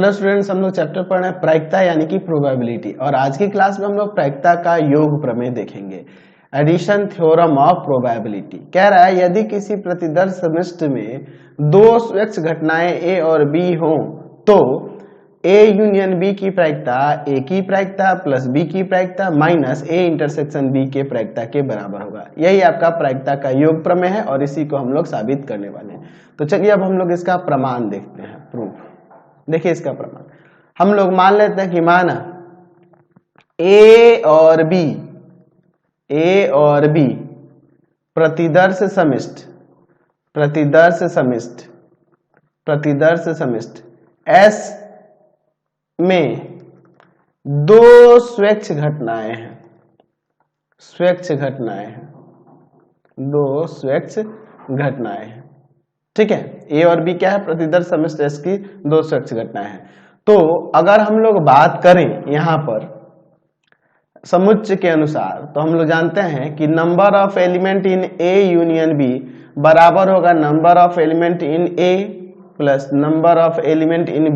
Hello students, हम लोग chapter पढ़ रहे हैं प्रायिकता यानी कि प्रोबेबिलिटी। और आज की क्लास में हम लोग प्रायिकता का योग प्रमेय देखेंगे, एडिशन थ्योरम ऑफ प्रोबेबिलिटी। कह रहा है यदि किसी प्रतिदर्श समष्टि में दो स्वच्छ घटनाएं ए और बी हों तो ए यूनियन बी की प्रायिकता ए की प्रायिकता प्लस बी की प्रायिकता माइनस ए इंटरसेक्शन बी के प्रायिकता के बराबर होगा। यही आपका प्रायिकता का योग प्रमेय है और इसी को हम लोग साबित करने वाले हैं। तो चलिए अब हम लोग इसका प्रमाण देखते हैं, प्रूफ। देखिए इसका प्रमाण हम लोग मान लेते हैं कि माना ए और बी प्रतिदर्श समिष्ट एस में दो स्वच्छ घटनाएं हैं, दो स्वच्छ घटनाएं हैं। ठीक है, ए और बी क्या है? प्रतिदर्श समिष्ट एस की दो स्वच्छ घटनाएं हैं। तो अगर हम लोग बात करें यहां पर समुच्चय के अनुसार, तो हम लोग जानते हैं कि number of element in A union B बराबर होगा number of element in A plus number of element in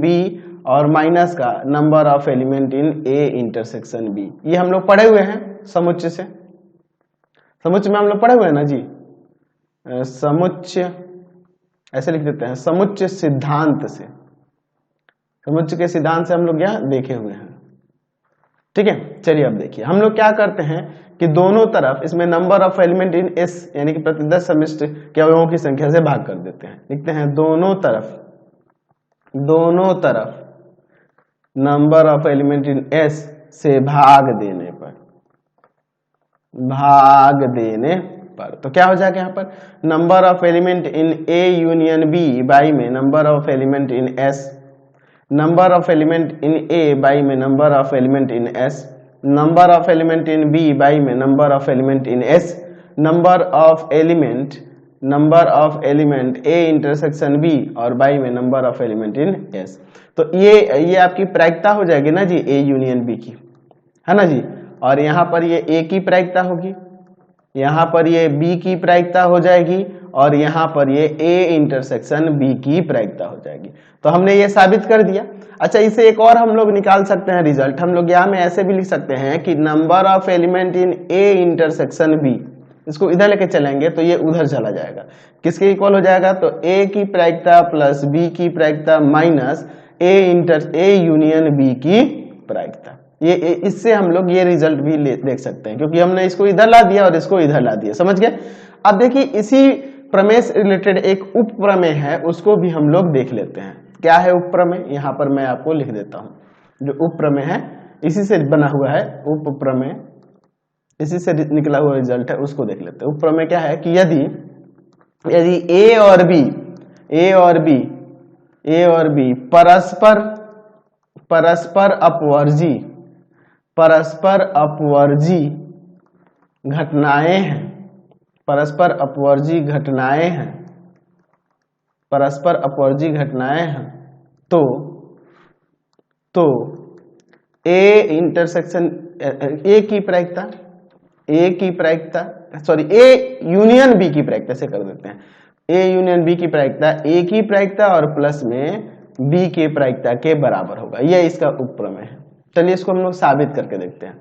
B और माइनस का number of element in A intersection B. ये हम लोग पढ़े हुए हैं समुच्चय से। समुच्चय में हम लोग पढ़े हुए हैं ना जी। समुच्चय ऐसे लिख देते हैं, समुच्चय सिद्धांत से, समुच्चय के सिद्धांत से हम लोग यह देखे हुए हैं। ठीक है, चलिए अब देखिए हम लोग क्या करते हैं कि दोनों तरफ इसमें number of element in S यानी कि प्रतिदर्श समिष्ट के अवयवों की संख्या से भाग कर देते हैं। लिखते हैं दोनों तरफ number of element in S से भाग देने पर तो क्या हो जाएगा यहाँ पर? Number of element in A union B by में number of element in S, number of element in A by में number of element in S, number of element in B by में number of element in S, number of element A intersection B और by में number of element in S. तो ये आपकी प्रायिकता हो जाएगी ना जी, ए यूनियन बी की, है ना जी। और यहाँ पर ये ए की प्रायिकता होगी, यहाँ पर ये बी की प्रायिकता हो जाएगी और यहाँ पर ये ए इंटरसेक्शन बी की प्रायिकता हो जाएगी। तो हमने ये साबित कर दिया। अच्छा, इसे एक और हम लोग निकाल सकते हैं रिजल्ट। हम लोग यहाँ में ऐसे भी लिख सकते हैं कि number of element in A intersection B, इसको इधर लेके चलेंगे तो ये उधर चला जाएगा। किसके इक्वल हो जाएगा? तो ए की प्रायिकता प्लस बी की प्रायिकता माइनस ए यूनियन बी की प्रायिकता। ये इससे हम लोग ये रिजल्ट भी देख सकते हैं, क्योंकि हमने इसको इधर ला दिया और इसको इधर ला दिया। समझ गए? अब देखिए इसी प्रमेय से रिलेटेड एक उप प्रमेय है, उसको भी हम लोग देख लेते हैं। क्या है उप प्रमेय? यहाँ पर मैं आपको लिख देता हूँ। जो उप प्रमेय है इसी से बना हुआ है, उप प्रमेय इसी से निकला हुआ रिजल्ट है, उसको देख लेते हैं। उप प्रमेय क्या है कि यदि ए और बी परस्पर अपवर्जी घटनाएं हैं, तो A intersection A union B की प्रायिकता से कर देते हैं। ए यूनियन बी की प्रायिकता ए की प्रायिकता और प्लस में बी के प्रायिकता के बराबर होगा। यह इसका उप प्रमेय है। चलिए इसको हम लोग साबित करके देखते हैं।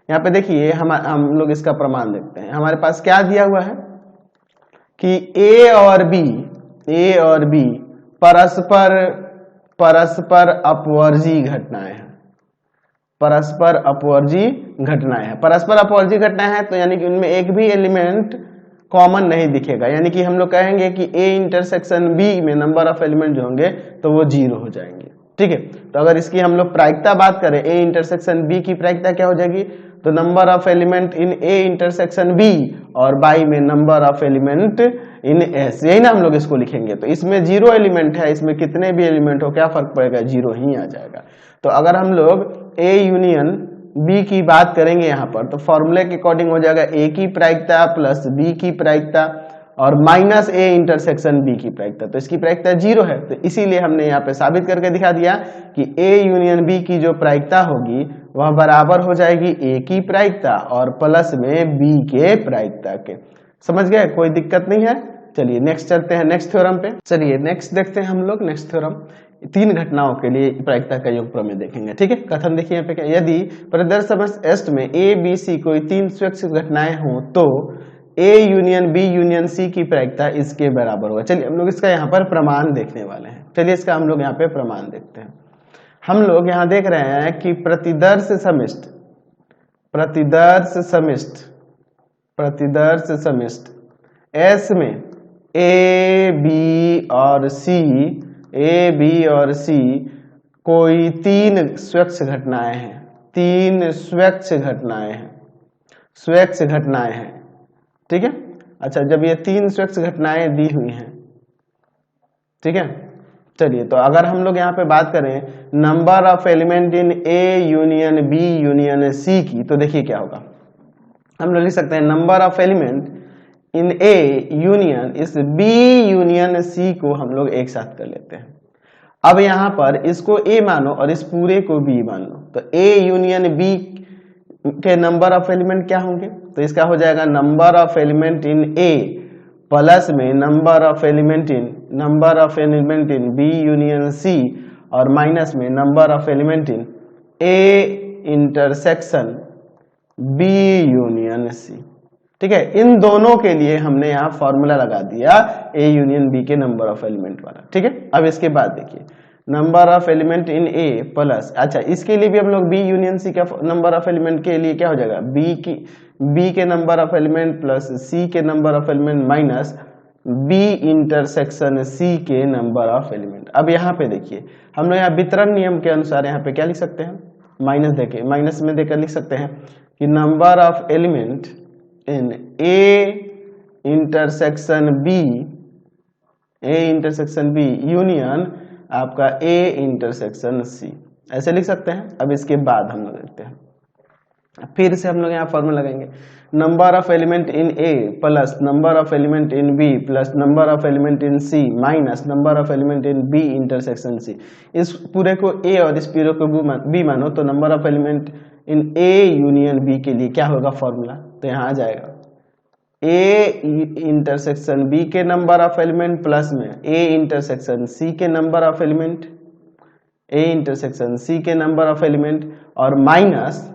यहाँ पे देखिए हम लोग इसका प्रमाण देखते हैं। हमारे पास क्या दिया हुआ है कि ए और बी परस्पर अपवर्जी घटनाएं हैं। परस्पर अपवर्जी घटनाएं हैं तो यानी कि उनमें एक भी एलिमेंट कॉमन नहीं दिखेगा। यानी कि हम लोग कहेंगे कि ए इंटरसेक्शन बी में नंबर ऑफ एलिमेंट जो होंगे तो वो 0 हो जाएंगे। ठीक है, तो अगर इसकी हम लोग प्रायिकता बात करें, ए इंटरसेक्शन बी की प्रायिकता क्या हो जाएगी? तो number of element in A intersection B और बाई में number of element in S, यही ना हम लोग इसको लिखेंगे। तो इसमें 0 एलिमेंट है, इसमें कितने भी एलिमेंट हो क्या फर्क पड़ेगा? 0 ही आ जाएगा। तो अगर हम लोग ए यूनियन बी की बात करेंगे यहाँ पर, तो फॉर्मूले के अकॉर्डिंग हो जाएगा ए की प्रायिकता प्लस बी की प्रायिकता और माइनस ए इंटरसेक्शन बी की प्रायिकता। तो इसकी प्रायिकता 0 है, तो इसीलिए हमने यहाँ पे साबित करके दिखा दिया कि ए यूनियन बी की जो प्रायिकता होगी वह बराबर हो जाएगी ए की प्रायिकता और प्लस में बी के प्रायिकता के। समझ गए? कोई दिक्कत नहीं है। चलिए नेक्स्ट चलते हैं नेक्स्ट थ्योरम पे। चलिए नेक्स्ट देखते हैं हम लोग नेक्स्ट थ्योरम। 3 घटनाओं के लिए प्रायिकता का योग प्रमेय देखेंगे, ठीक है। कथन देखिए यहाँ पे क्या, यदि प्रदर्शित समस्त एस्ट में ए बी सी कोई 3 स्वच्छ घटनाएं हों तो A union B union C की प्रायिकता इसके बराबर होगा। चलिए हम लोग इसका यहाँ पर प्रमाण देखने वाले हैं। चलिए इसका हम लोग यहाँ पे प्रमाण देखते हैं। हम लोग यहाँ देख रहे हैं कि प्रतिदर्श समिष्ट एस में ए बी और सी कोई 3 स्वच्छ घटनाएं हैं, 3 स्वच्छ घटनाएं हैं, ठीक है। अच्छा, जब ये 3 स्वच्छ घटनाएं दी हुई हैं, ठीक है। चलिए तो अगर हम लोग यहाँ पे बात करें number of element in A union B union C की, तो देखिए क्या होगा। हम लोग लिख सकते हैं number of element in A union इस बी यूनियन सी को हम लोग एक साथ कर लेते हैं। अब यहाँ पर इसको ए मानो और इस पूरे को बी मान लो, तो ए यूनियन बी के नंबर ऑफ एलिमेंट क्या होंगे, तो इसका हो जाएगा number of element in A plus में number of element in B union C और माइनस में number of element in A intersection B union C, ठीक है। इन दोनों के लिए हमने यहाँ फॉर्मूला लगा दिया ए यूनियन बी के नंबर ऑफ एलिमेंट वाला, ठीक है। अब इसके बाद देखिए number of element in A plus, अच्छा इसके लिए भी हम लोग बी यूनियन सी का नंबर ऑफ एलिमेंट के लिए क्या हो जाएगा, बी के number of element plus C के number of element minus B intersection C के नंबर ऑफ एलिमेंट। अब यहाँ पे देखिए हम लोग यहाँ वितरण नियम के अनुसार यहाँ पे क्या लिख सकते हैं, माइनस में देकर लिख सकते हैं कि number of element in A intersection B union आपका ए इंटरसेक्शन सी, ऐसे लिख सकते हैं। अब इसके बाद हम लोग देखते हैं, फिर से हम लोग यहाँ फॉर्मूला लगाएंगे number of element in A plus number of element in B plus number of element in C minus number of element in B intersection C. इस पूरे को ए और इस पूरे को बी मानो तो number of element in A union B के लिए क्या होगा फॉर्मूला, तो यहाँ आ जाएगा ए इंटरसेक्शन बी के नंबर ऑफ एलिमेंट प्लस में ए इंटरसेक्शन सी के नंबर ऑफ एलिमेंट और minus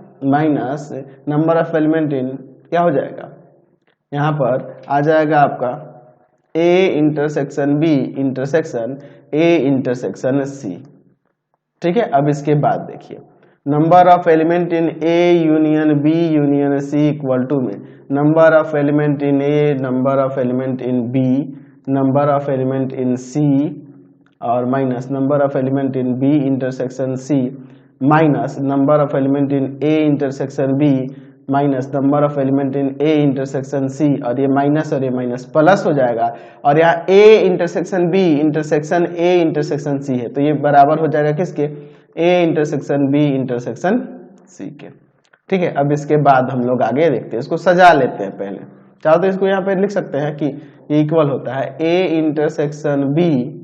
number of element in क्या हो जाएगा, यहाँ पर आ जाएगा आपका A intersection B intersection A intersection C, ठीक है। अब इसके बाद देखिए number of element in A union B union C equal to में number of element in A number of element in B number of element in C और minus number of element in B intersection C minus number of element in A intersection B minus number of element in A intersection C, और ये minus plus हो जाएगा और यहाँ A intersection B intersection A intersection C है, तो ये बराबर हो जाएगा किसके, A intersection B intersection C के, ठीक है। अब इसके बाद हम लोग आगे देखते हैं, इसको सजा लेते हैं पहले। चाहो तो इसको यहाँ पे लिख सकते हैं कि ये इक्वल होता है A intersection B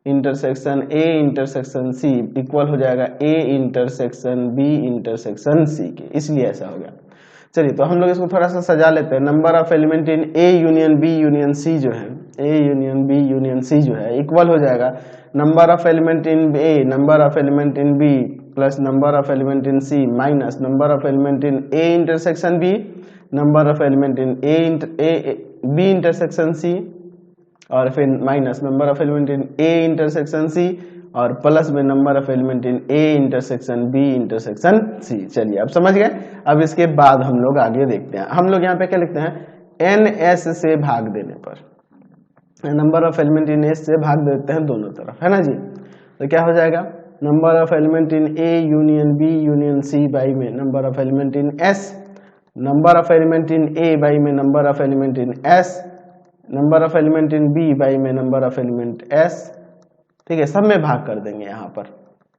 intersection A intersection C equal हो जाएगा A intersection B intersection C के, इसलिए ऐसा हो गया। चलिए तो हम लोग इसको थोड़ा सा सजा लेते हैं। Number of element in A union B union C जो है, A union B union C जो है इक्वल हो जाएगा number of element in A number of element in B plus number of element in C minus number of element in A intersection B number of element in A B intersection C और फिर minus number of element in A intersection C और plus में number of element in A intersection B intersection C. चलिए अब समझ गए। अब इसके बाद हम लोग आगे देखते हैं। हम लोग यहाँ पे क्या लिखते हैं, एन एस से भाग देने पर number of element in S से भाग देते हैं दोनों तरफ, है ना जी। तो क्या हो जाएगा number of element in A union B union C by में number of element in S, number of element in A by में number of element in S, number of element in B by में number of element S, ठीक है। सब में भाग कर देंगे। यहाँ पर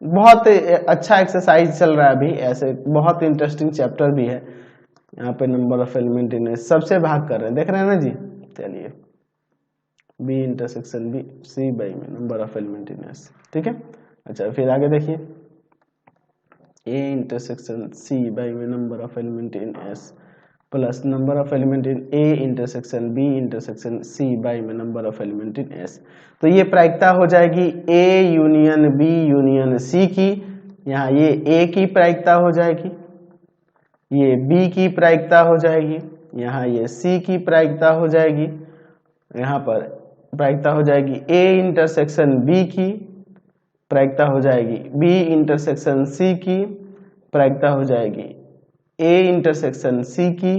बहुत अच्छा एक्सरसाइज चल रहा है अभी, ऐसे बहुत इंटरेस्टिंग चैप्टर भी है। यहाँ पे number of element in S सबसे भाग कर रहे हैं, देख रहे हैं ना जी। चलिए B intersection B C by में number of element in S, ठीक है। अच्छा फिर आगे देखिए ए इंटरसेक्शन सी बाई में number of element in S plus number of element in A intersection B intersection C by में number of element in S. तो ये प्रायिकता हो जाएगी A union B union C की। यहाँ ये ए की प्रायिकता हो जाएगी, ये बी की प्रायिकता हो जाएगी, यहाँ ये सी की प्रायिकता हो जाएगी, यहाँ पर प्रायिकता हो जाएगी ए इंटरसेक्शन बी की, प्रायिकता हो जाएगी बी इंटरसेक्शन सी की, प्रायिकता हो जाएगी ए इंटरसेक्शन सी की,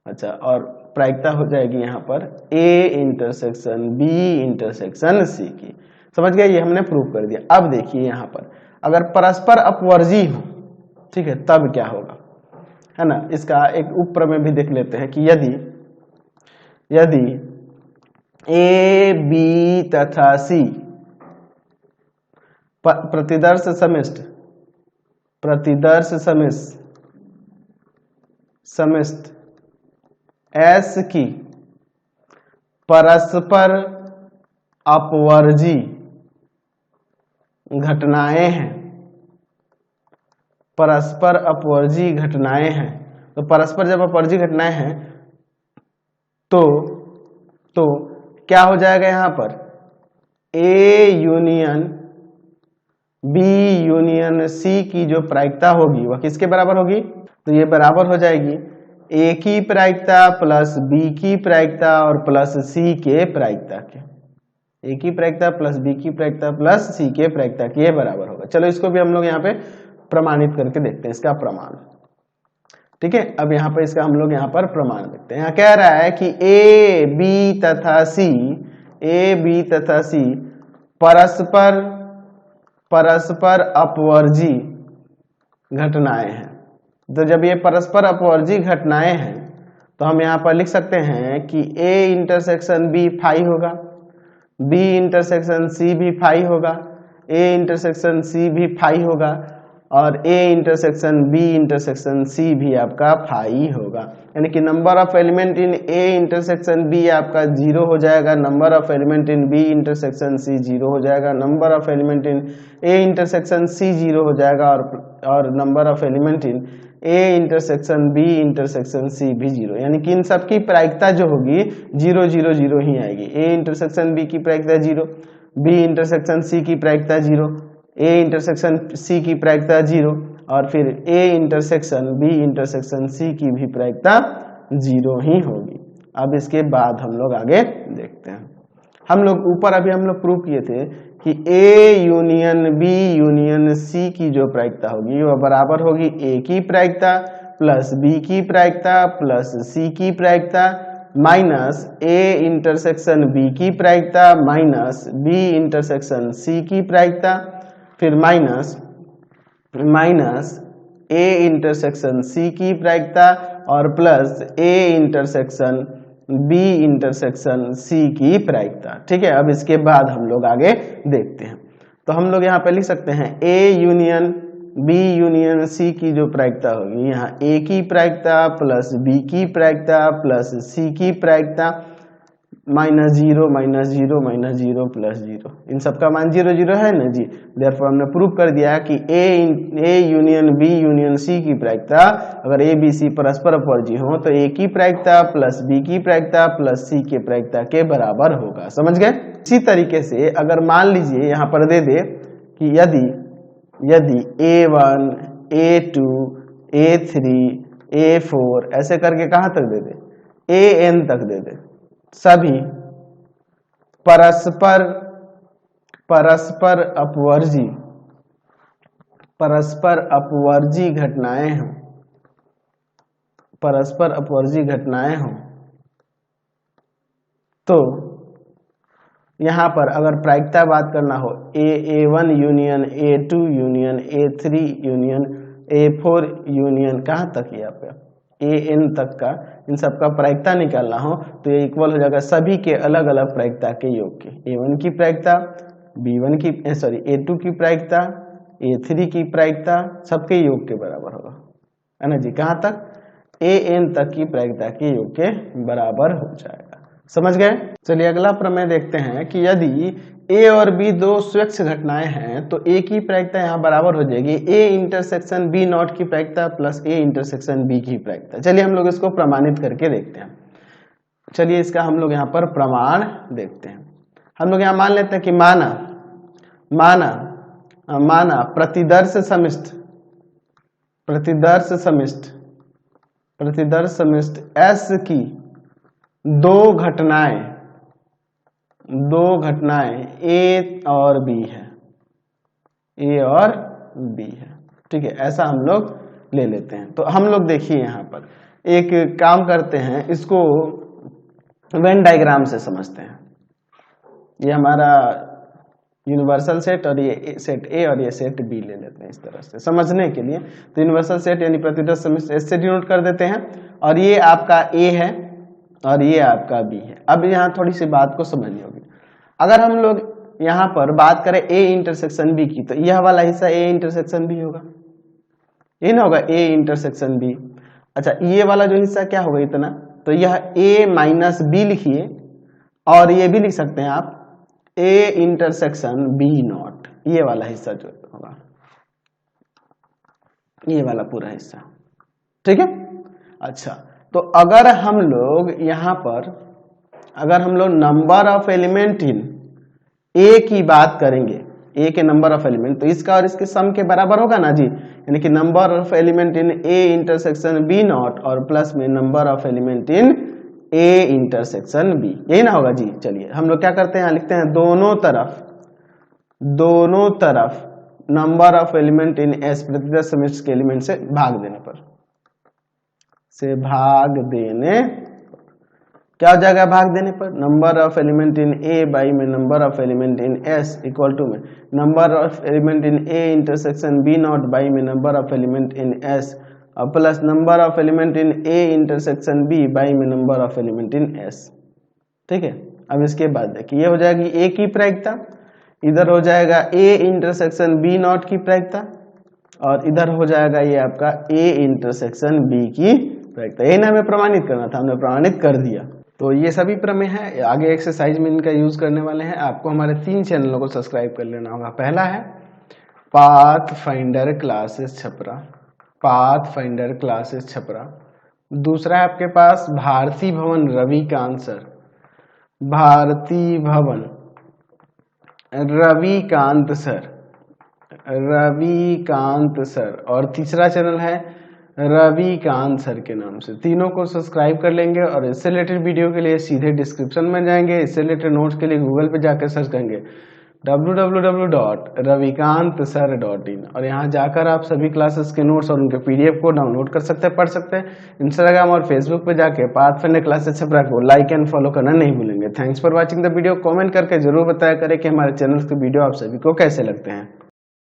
अच्छा, और प्रायिकता हो जाएगी यहाँ पर A intersection B intersection C की। समझ गए, ये हमने प्रूव कर दिया। अब देखिए यहाँ पर अगर परस्पर अपवर्जी हो, ठीक है, तब क्या होगा, है ना। इसका एक उपप्रमेय भी देख लेते हैं कि यदि ए बी तथा सी प्रतिदर्श समिष्ट एस की परस्पर अपवर्जी घटनाएं हैं, परस्पर अपवर्जी घटनाएं हैं। तो परस्पर जब अपवर्जी घटनाएं हैं तो क्या हो जाएगा यहाँ पर, A union B union C की जो प्रायिकता होगी वह किसके बराबर होगी, तो ये बराबर हो जाएगी ए की प्रायिकता प्लस बी की प्रायिकता और प्लस सी के प्रायिकता के। ए की प्रायिकता प्लस बी की प्रायिकता प्लस सी के प्रायिकता के, ये बराबर होगा। चलो इसको भी हम लोग यहाँ पे प्रमाणित करके देखते हैं, इसका प्रमाण, ठीक है। अब यहाँ पर इसका हम लोग यहाँ पर प्रमाण देखते हैं। यहाँ कह रहा है कि ए बी तथा सी परस्पर अपवर्जी घटनाएं हैं। तो जब ये परस्पर अपवर्जी घटनाएं हैं तो हम यहाँ पर लिख सकते हैं कि ए इंटरसेक्शन बी फाई होगा, बी इंटरसेक्शन सी भी फाई होगा, ए इंटरसेक्शन सी भी फाई होगा और A intersection B intersection C भी आपका फाई होगा। यानी कि number of element in A intersection B आपका 0 हो जाएगा, number of element in B intersection C 0 हो जाएगा, number of element in A intersection C 0 हो जाएगा और number of element in A intersection B intersection C भी 0। यानी कि इन सब की प्रायिकता जो होगी 0 0 0 ही आएगी। ए इंटरसेक्शन बी की प्रायिकता 0, बी इंटरसेक्शन सी की प्रायिकता 0, ए इंटरसेक्शन सी की प्रायिकता 0 और फिर A intersection B intersection C की भी प्रायिकता 0 ही होगी। अब इसके बाद हम लोग आगे देखते हैं। हम लोग ऊपर अभी हम लोग प्रूव किए थे कि A union B union C की जो प्रायिकता होगी वह बराबर होगी ए की प्रायिकता प्लस बी की प्रायिकता प्लस सी की प्रायिकता माइनस ए इंटरसेक्शन बी की प्रायिकता माइनस बी इंटरसेक्शन सी की प्रायिकता, फिर माइनस ए इंटरसेक्शन सी की प्रायिकता और plus A intersection B intersection C की प्रायिकता, ठीक है। अब इसके बाद हम लोग आगे देखते हैं। तो हम लोग यहाँ पे लिख सकते हैं A union B union C की जो प्रायिकता होगी, यहाँ ए की प्रायिकता प्लस बी की प्रायिकता प्लस सी की प्रायिकता माइनस 0 माइनस 0 माइनस 0 प्लस 0, इन सबका मान 0 0 है ना जी। देयरफॉर हमने प्रूव कर दिया कि A union B union C की प्रायिकता अगर ए बी सी परस्पर अपवर्जी हो तो ए की प्रायिकता प्लस बी की प्रायिकता प्लस सी के प्रायिकता के बराबर होगा। समझ गए। इसी तरीके से अगर मान लीजिए यहाँ पर दे दे कि यदि A1 A2 A3 A4 ऐसे करके कहाँ तक दे दे, AN तक दे दे, सभी परस्पर अपवर्जी घटनाएं हों, तो यहां पर अगर प्रायिकता बात करना हो A1 union A2 union A3 union A4 union कहाँ तक यहाँ पे AN तक का, इन सब का प्रायिकता निकालना हो तो ये इक्वल हो जाएगा सभी के अलग अलग प्रायिकता के योग के। A1 की प्रायिकता A2 की प्रायिकता A3 की प्रायिकता सबके योग के बराबर होगा, है ना जी। कहाँ तक, AN तक की प्रायिकता के योग के बराबर हो जाएगा। समझ गए। चलिए अगला प्रमेय देखते हैं कि यदि ए और बी दो स्वच्छ घटनाएं हैं, तो ए की प्रायिकता यहाँ बराबर हो जाएगी ए इंटरसेक्शन बी नॉट की प्रायिकता प्लस ए इंटरसेक्शन बी की प्रायिकता। चलिए हम लोग इसको प्रमाणित करके देखते हैं। चलिए इसका हम लोग यहाँ पर प्रमाण देखते हैं। हम लोग यहाँ मान लेते हैं कि माना प्रतिदर्श समिष्ट एस की दो घटनाएं ए और बी है, ठीक है, ऐसा हम लोग ले लेते हैं। तो हम लोग देखिए यहाँ पर एक काम करते हैं, इसको वेन डायग्राम से समझते हैं। ये हमारा यूनिवर्सल सेट और ये सेट ए और ये सेट बी ले लेते हैं इस तरह से समझने के लिए। तो यूनिवर्सल सेट यानी प्रतिदर्श समिष्ट एस से डिनोट कर देते हैं, और ये आपका ए है और ये आपका बी है। अब यहाँ थोड़ी सी बात को समझनी होगी। अगर हम लोग यहाँ पर बात करें ए इंटरसेक्शन बी की, तो यह वाला हिस्सा ए इंटरसेक्शन बी होगा, ये ना होगा ए इंटरसेक्शन बी। अच्छा, ये वाला जो हिस्सा क्या होगा इतना, तो यह ए माइनस बी लिखिए, और ये भी लिख सकते हैं आप ए इंटरसेक्शन बी नॉट, ये वाला हिस्सा जो होगा, ये वाला पूरा हिस्सा, ठीक है। अच्छा, तो अगर हम लोग यहाँ पर नंबर ऑफ एलिमेंट इन ए की बात करेंगे, ए के नंबर ऑफ एलिमेंट, तो इसका और इसके सम के बराबर होगा ना जी, यानी कि number of element in A intersection B not और प्लस में number of element in A intersection B, यही ना होगा जी। चलिए हम लोग क्या करते हैं, यहाँ लिखते हैं दोनों तरफ number of element in S प्रतिदर्श समिष्ट के एलिमेंट से भाग देने क्या हो जाएगा, भाग देने पर number of element in A by में number of element in S equal to में number of element in A intersection B not by में number of element in S और plus number of element in A intersection B by में number of element in S, ठीक है। अब इसके बाद देखिए ये हो जाएगी ए की प्रायिकता, इधर हो जाएगा ए इंटरसेक्शन बी नॉट की प्रायिकता, और इधर हो जाएगा ये आपका ए इंटरसेक्शन बी की प्रायिकता। यही ना हमें प्रमाणित करना था, हमने प्रमाणित कर दिया। तो ये सभी प्रमेय है, आगे एक्सरसाइज में इनका यूज करने वाले हैं। आपको हमारे 3 चैनलों को सब्सक्राइब कर लेना होगा। पहला है पाथफाइंडर क्लासेस छपरा, दूसरा है आपके पास भारती भवन रविकांत सर, और तीसरा चैनल है रविकांत सर के नाम से। तीनों को सब्सक्राइब कर लेंगे, और इससे रिलेटेड वीडियो के लिए सीधे डिस्क्रिप्शन में जाएंगे। इससे रिलेटेड नोट्स के लिए गूगल पे जाकर सर्च करेंगे www.ravikantsir.in, और यहाँ जाकर आप सभी क्लासेस के नोट्स और उनके पीडीएफ को डाउनलोड कर सकते हैं, पढ़ सकते हैं। इंस्टाग्राम और फेसबुक पे जाके पाथफाइंडर क्लासेस छपरा को लाइक एंड फॉलो करना नहीं भूलेंगे। Thanks for watching the video. Comment करके जरूर बताया करें कि हमारे चैनल के वीडियो आप सभी को कैसे लगते हैं।